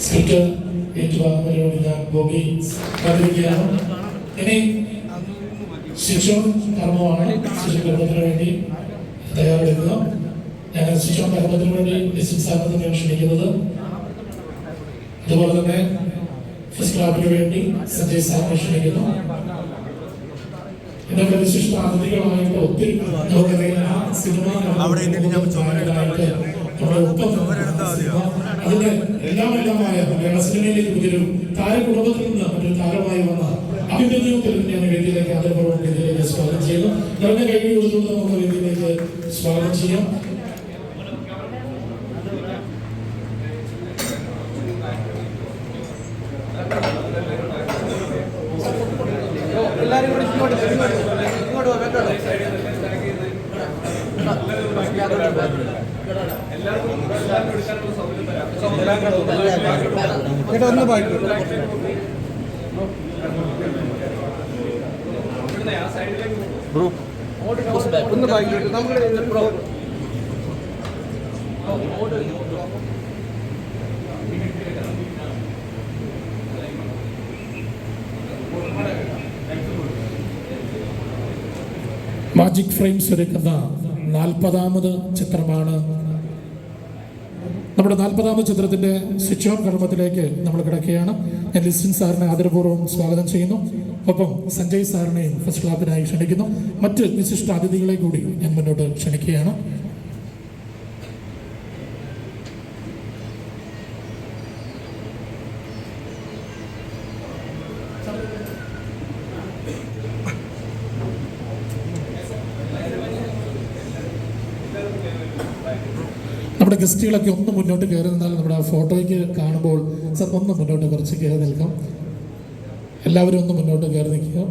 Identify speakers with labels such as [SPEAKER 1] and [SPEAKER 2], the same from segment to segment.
[SPEAKER 1] Speaker ഏറ്റുവാങ്ങുന്നതിനോട് ഞാൻ ബോബി കാത്തിരിക്കുകയാണ്. ഇനി ശിക്ഷോൺ കർമ്മമാണ്. ശിശു കർമ്മത്തിന് വേണ്ടി തയ്യാറെടുക്കുക. ഞാൻ ശിക്ഷോൺ കർമ്മത്തിന് വേണ്ടി ഡിസ്ട്രിക്ട് സാറിനെ ക്ഷണിക്കുന്നത്. അതുപോലെ തന്നെ ഫസ്റ്റ് ക്ലാപ്പിന് വേണ്ടി സഞ്ജയ് സാറിനെ ക്ഷണിക്കുന്നു. ഇതൊക്കെ വിശിഷ്ട അതിഥികളായിട്ട് ഒത്തിരി അതിന്റെ എല്ലാമായ മലയാള സിനിമയിലേക്ക് പുതിയൊരു താരകുടുംബത്തിൽ നിന്ന് മറ്റൊരു താരമായി വന്ന അഭിനന്ദനത്തിൽ ഞാൻ വേദിയിലേക്ക് ആദരപൂർവ്വം വേദിയിലേക്ക് സ്വാഗതം ചെയ്യുന്നു. നിറഞ്ഞ കൈകൾ കൊടുത്തുകൊണ്ട് നമുക്ക് വേദിയിലേക്ക് സ്വാഗതം ചെയ്യാം.
[SPEAKER 2] എല്ലാവരും കൂടി ഇങ്ങോട്ട് ഒന്ന് ബാക്കി ഒന്ന് ബാക്കിലോട്ട് നമുക്ക്
[SPEAKER 1] മാജിക് ഫ്രെയിംസ് ഒരുക്കുന്ന 40ാമത് ചിത്രമാണ്. നമ്മുടെ 40ാമത് ചിത്രത്തിന്റെ സ്വിച്ച് ഓൺ കർമ്മത്തിലേക്ക് നമ്മൾ കിടക്കുകയാണ്. ഞാൻ ലിസ്റ്റിൻ സാറിനെ ആദരപൂർവ്വം സ്വാഗതം ചെയ്യുന്നു. ഒപ്പം സഞ്ജയ് സാറിനെയും ഫസ്റ്റ് ക്ലാപ്പിനായി ക്ഷണിക്കുന്നു. മറ്റ് വിശിഷ്ട അതിഥികളെ കൂടി ഞാൻ മുന്നോട്ട് ക്ഷണിക്കുകയാണ്. നമ്മുടെ ഗസ്റ്റുകളൊക്കെ ഒന്ന് മുന്നോട്ട് കയറി നിന്നാൽ നമ്മുടെ ആ ഫോട്ടോയ്ക്ക് കാണുമ്പോൾ സർ ഒന്ന് മുന്നോട്ട് കുറച്ച് കയറി നിൽക്കാം. എല്ലാവരും ഒന്ന് മുന്നോട്ട് കയറി നിൽക്കുക.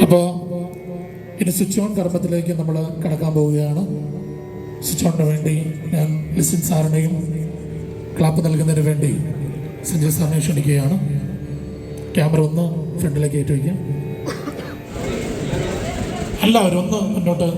[SPEAKER 1] അപ്പോൾ ഇനി സ്വിച്ച് ഓൺ കർമ്മത്തിലേക്ക് നമ്മൾ കടക്കാൻ പോവുകയാണ്. സ്വിച്ച് ഓണിന് വേണ്ടി ഞാൻ ലിസിൻ സാറിനെയും ക്ലാപ്പ് നൽകുന്നതിന് വേണ്ടി സഞ്ജയ് സാറിനെ ക്ഷണിക്കുകയാണ്. ക്യാമറ ഒന്ന് ഫ്രണ്ടിലേക്ക് ഏറ്റു വയ്ക്കാം. എല്ലാവരും ഒന്ന് മുന്നോട്ട്.